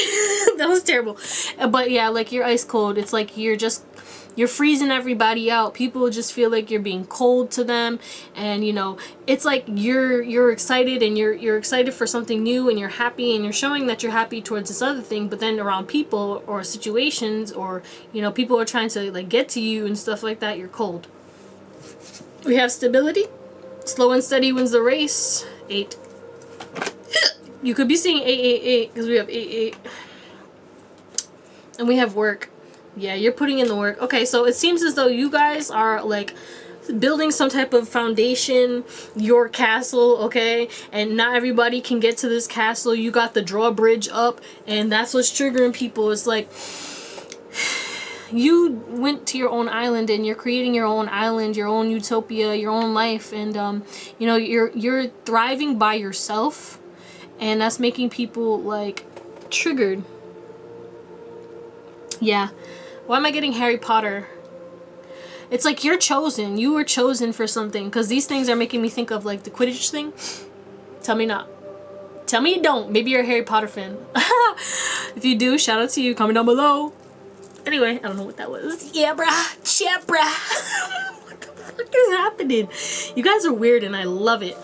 that was terrible. But yeah, like you're ice cold. It's like you're freezing everybody out. People just feel like you're being cold to them, and it's like you're excited, and you're excited for something new, and you're happy, and you're showing that you're happy towards this other thing, but then around people or situations, or people are trying to like get to you and stuff like that, you're cold. We have stability. Slow and steady wins the race. 8. You could be seeing 888 because we have 88. And we have work. Yeah, you're putting in the work. Okay, so it seems as though you guys are like building some type of foundation, your castle, okay? And not everybody can get to this castle. You got the drawbridge up, and that's what's triggering people. It's like you went to your own island, and you're creating your own island, your own utopia, your own life, and you're thriving by yourself, and that's making people like triggered. Yeah. Why am I getting Harry Potter? It's like you're chosen. You were chosen for something, because these things are making me think of like the Quidditch thing. Tell me not. Tell me you don't. Maybe you're a Harry Potter fan. If you do, shout out to you. Comment down below. Anyway, I don't know what that was. Yeah, brah. Yeah, brah. What the fuck is happening? You guys are weird, and I love it.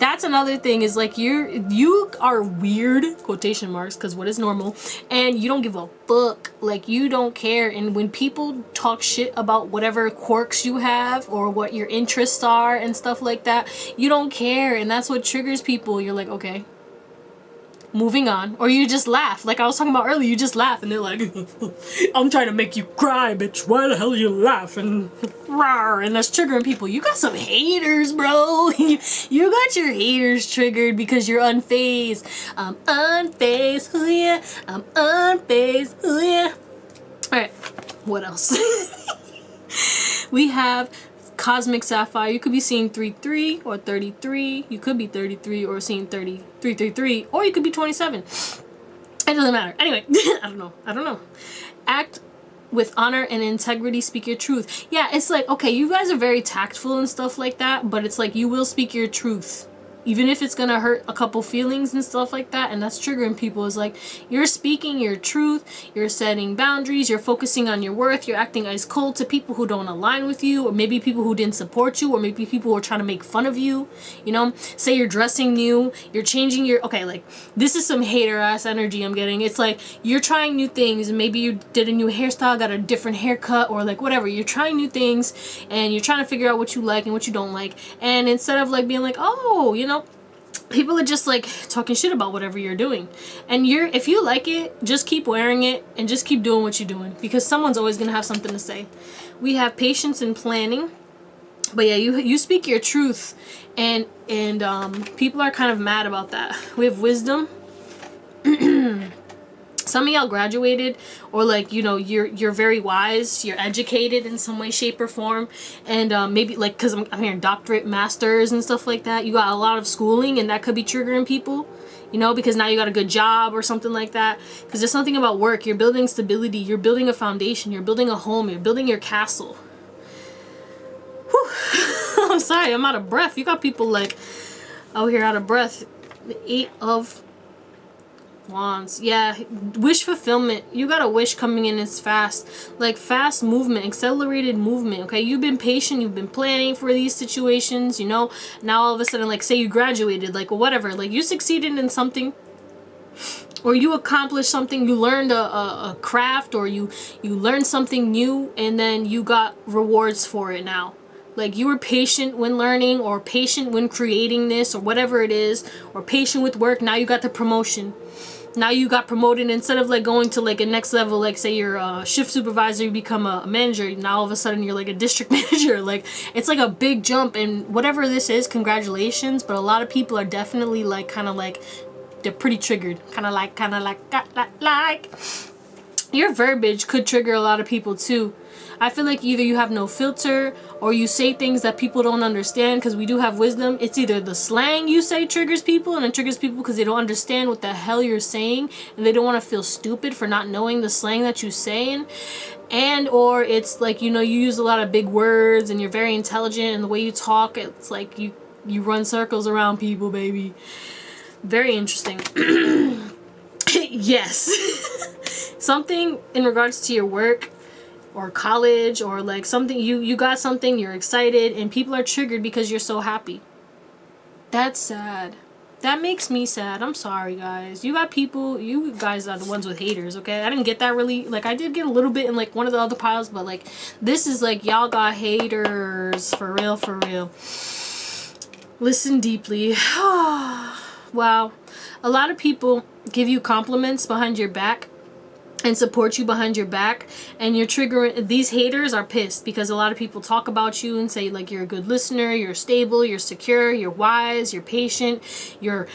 That's another thing, is like you are weird, quotation marks, because what is normal, and you don't give a fuck. Like you don't care. And when people talk shit about whatever quirks you have or what your interests are and stuff like that, you don't care, and that's what triggers people. You're like, okay, moving on. Or you just laugh. Like I was talking about earlier, you just laugh and they're like, I'm trying to make you cry, bitch. Why the hell are you laughing? Rawr, and that's triggering people. You got some haters, bro. You got your haters triggered because you're unfazed. I'm unfazed, oh yeah. I'm unfazed, oh yeah. Alright, what else? We have Cosmic Sapphire. You could be seeing 33 or 33. You could be 33 or seeing 333, or you could be 27. It doesn't matter. Anyway, I don't know. Act with honor and integrity, speak your truth. Yeah, it's like, okay, you guys are very tactful and stuff like that, but it's like you will speak your truth. Even if it's gonna hurt a couple feelings and stuff like that, and that's triggering people. Is like, you're speaking your truth, you're setting boundaries, you're focusing on your worth, you're acting ice cold to people who don't align with you, or maybe people who didn't support you, or maybe people who are trying to make fun of you, you know? Say you're dressing new, you're changing your, okay, like, this is some hater ass energy I'm getting. It's like, you're trying new things, and maybe you did a new hairstyle, got a different haircut, or like, whatever. You're trying new things, and you're trying to figure out what you like and what you don't like, and instead of like being like, oh, you know, people are just like talking shit about whatever you're doing, and if you like it, just keep wearing it and just keep doing what you're doing, because someone's always gonna have something to say. We have patience and planning, but yeah, you speak your truth, and people are kind of mad about that. We have wisdom. Some of y'all graduated, or like, you know, you're very wise, you're educated in some way, shape, or form, and maybe like, because I'm hearing doctorate, masters, and stuff like that. You got a lot of schooling, and that could be triggering people, you know, because now you got a good job or something like that. Because there's something about work. You're building stability, you're building a foundation, you're building a home, you're building your castle. Whew. I'm sorry, I'm out of breath. You got people like out here out of breath. The 8 of Wands. Yeah, wish fulfillment. You got a wish coming in. It's fast, like fast movement, accelerated movement. Okay, you've been patient, you've been planning for these situations, you know. Now all of a sudden, like, say you graduated, like, whatever, like you succeeded in something, or you accomplished something, you learned a craft, or you learned something new, and then you got rewards for it now. Like, you were patient when learning, or patient when creating this, or whatever it is, or patient with work. Now you got the promotion. Now you got promoted. Instead of like going to like a next level, like say you're a shift supervisor, you become a manager. Now all of a sudden you're like a district manager. Like, it's like a big jump, and whatever this is, congratulations. But a lot of people are definitely like, kind of like, they're pretty triggered. Kind of like your verbiage could trigger a lot of people too. I feel like either you have no filter, or you say things that people don't understand, because we do have wisdom. It's either the slang you say triggers people, and it triggers people because they don't understand what the hell you're saying, and they don't want to feel stupid for not knowing the slang that you're saying. And or it's like, you know, you use a lot of big words, and you're very intelligent, and the way you talk, it's like you run circles around people, baby. Very interesting. Yes. Something in regards to your work or college, or like something, you got something, you're excited, and people are triggered because you're so happy. That's sad. That makes me sad. I'm sorry, guys. You got people, you guys are the ones with haters, okay? I didn't get that really, like, I did get a little bit in like one of the other piles, but like, this is like, y'all got haters, for real, for real. Listen deeply. Wow. A lot of people give you compliments behind your back and support you behind your back, and you're triggering, these haters are pissed because a lot of people talk about you and say like, you're a good listener, you're stable, you're secure, you're wise, you're patient, you're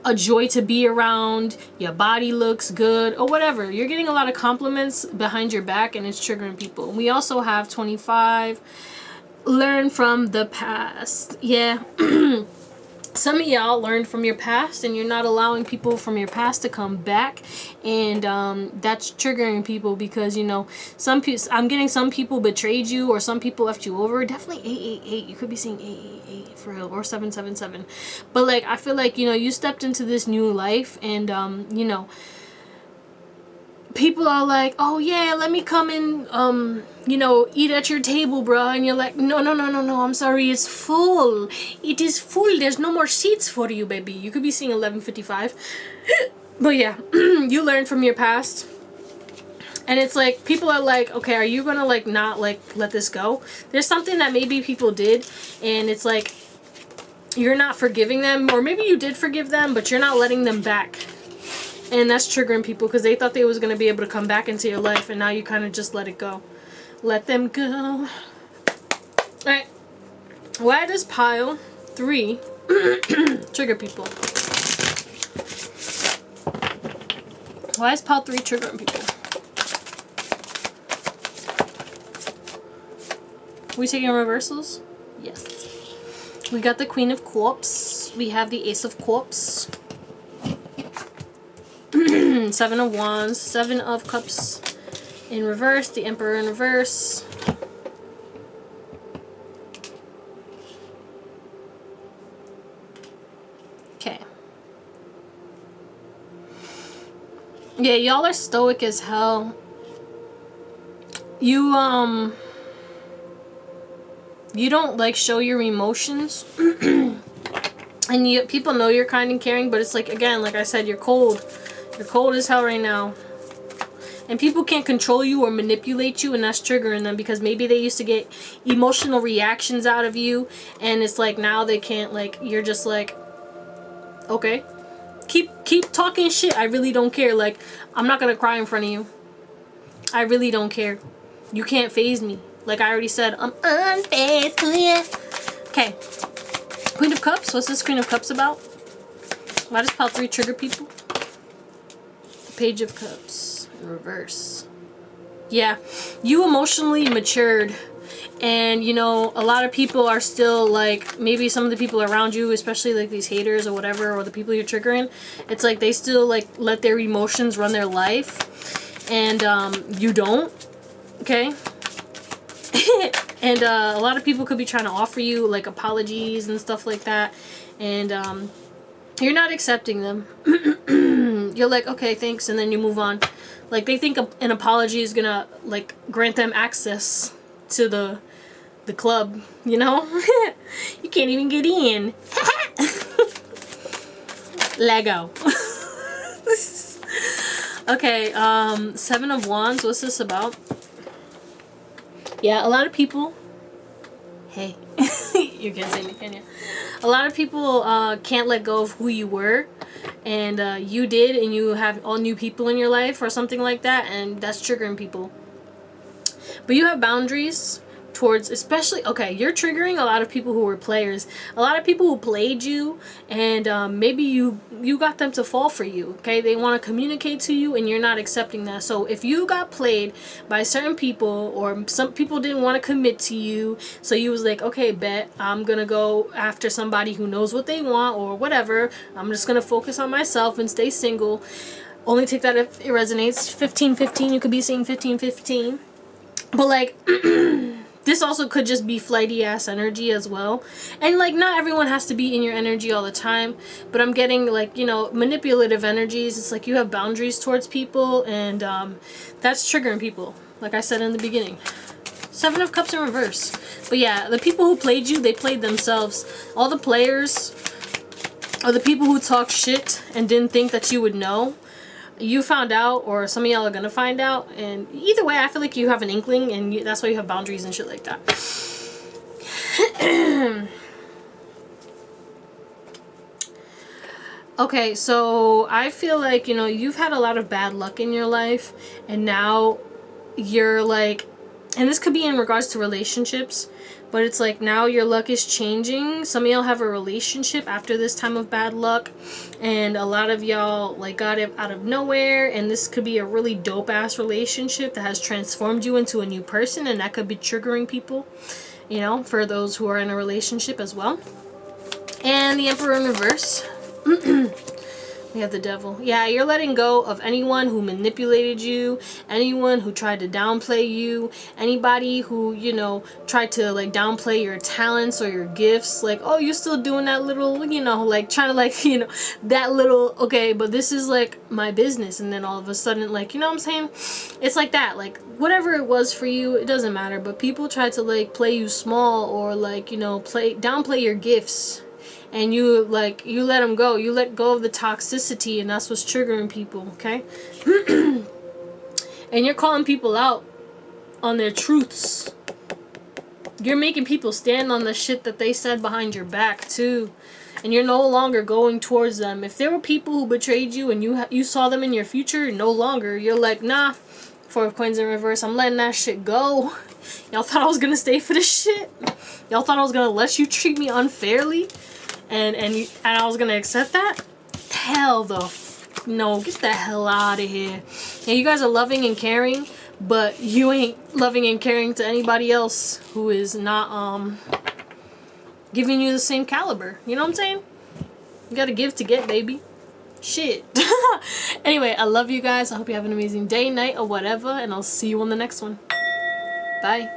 a joy to be around, your body looks good, or whatever. You're getting a lot of compliments behind your back, and it's triggering people. We also have 25, learn from the past. Yeah. Some of y'all learned from your past, and you're not allowing people from your past to come back, and that's triggering people because, you know, I'm getting some people betrayed you, or some people left you over. Definitely 888. You could be seeing 888 for real, or 777. But like, I feel like, you know, you stepped into this new life, and you know, people are like, oh yeah, let me come and you know, eat at your table, bro. And you're like, no, I'm sorry, it's full. It is full. There's no more seats for you, baby. You could be seeing 11:55. But yeah, you learned from your past. And it's like, people are like, okay, are you gonna like not like let this go? There's something that maybe people did, and it's like, you're not forgiving them, or maybe you did forgive them, but you're not letting them back. And that's triggering people because they thought they was going to be able to come back into your life, and now you kind of just let it go. Let them go. Alright. Why does pile 3 trigger people? Why is pile 3 triggering people? We taking reversals? Yes. We got the Queen of Cups. We have the Ace of Cups. 7 of Wands. 7 of Cups in reverse. The Emperor in reverse. Okay. Yeah, y'all are stoic as hell. You don't like show your emotions. And people know you're kind and caring, but it's like, again, like I said, you're cold. You're cold as hell right now. And people can't control you or manipulate you, and that's triggering them because maybe they used to get emotional reactions out of you, and it's like now they can't, like, you're just like, okay. Keep talking shit. I really don't care. Like, I'm not gonna cry in front of you. I really don't care. You can't faze me. Like I already said, I'm unfazed. Okay. Queen of Cups. What's this Queen of Cups about? Why does pile 3 trigger people? The Page of Cups in reverse. Yeah, you emotionally matured. And, you know, a lot of people are still, like, maybe some of the people around you, especially, like, these haters or whatever, or the people you're triggering, it's like they still, like, let their emotions run their life. And, you don't. Okay? And, a lot of people could be trying to offer you, like, apologies and stuff like that. And, you're not accepting them. You're like, okay, thanks, and then you move on. Like, they think an apology is gonna, like, grant them access to the club, you know? You can't even get in. Lego. Okay, 7 of Wands, what's this about? Yeah, a lot of people... Hey. You can't say me, can you? A lot of people can't let go of who you were. And you did, and you have all new people in your life or something like that, and that's triggering people. But you have boundaries towards, especially, okay, you're triggering a lot of people who were players, a lot of people who played you, and maybe you got them to fall for you. Okay, they want to communicate to you, and you're not accepting that. So if you got played by certain people, or some people didn't want to commit to you, so you was like, okay, bet I'm gonna go after somebody who knows what they want or whatever, I'm just gonna focus on myself and stay single. Only take that if it resonates. 15-15, you could be saying 15-15. But, like, this also could just be flighty ass energy as well. And, like, not everyone has to be in your energy all the time. But I'm getting, like, you know, manipulative energies. It's like you have boundaries towards people. And that's triggering people, like I said in the beginning. 7 of Cups in reverse. But, yeah, the people who played you, they played themselves. All the players, or the people who talk shit and didn't think that you would know, you found out, or some of y'all are gonna find out, and either way I feel like you have an inkling, and that's why you have boundaries and shit like that. Okay, so I feel like, you know, you've had a lot of bad luck in your life, and now you're like, and this could be in regards to relationships, but it's like now your luck is changing. Some of y'all have a relationship after this time of bad luck, and a lot of y'all like got it out of nowhere, and this could be a really dope ass relationship that has transformed you into a new person, and that could be triggering people, you know, for those who are in a relationship as well. And the Emperor in reverse. We have the Devil. Yeah, you're letting go of anyone who manipulated you, anyone who tried to downplay you, anybody who, you know, tried to like downplay your talents or your gifts. Like, oh, you're still doing that little, you know, like trying to like, you know, that little, okay, but this is like my business. And then all of a sudden, like, you know what I'm saying? It's like that. Like, whatever it was for you, it doesn't matter. But people try to like play you small, or like, you know, downplay your gifts. And you let them go. You let go of the toxicity, and that's what's triggering people, okay? And you're calling people out on their truths. You're making people stand on the shit that they said behind your back, too. and you're no longer going towards them. If there were people who betrayed you and you saw them in your future, no longer, you're like, nah, 4 of Coins in reverse, I'm letting that shit go. Y'all thought I was gonna stay for this shit? Y'all thought I was gonna let you treat me unfairly? And I was gonna accept that? Hell no, get the hell out of here. And you guys are loving and caring, but you ain't loving and caring to anybody else who is not giving you the same caliber. You know what I'm saying? You gotta give to get, baby. Shit. Anyway, I love you guys. I hope you have an amazing day, night, or whatever, and I'll see you on the next one. Bye.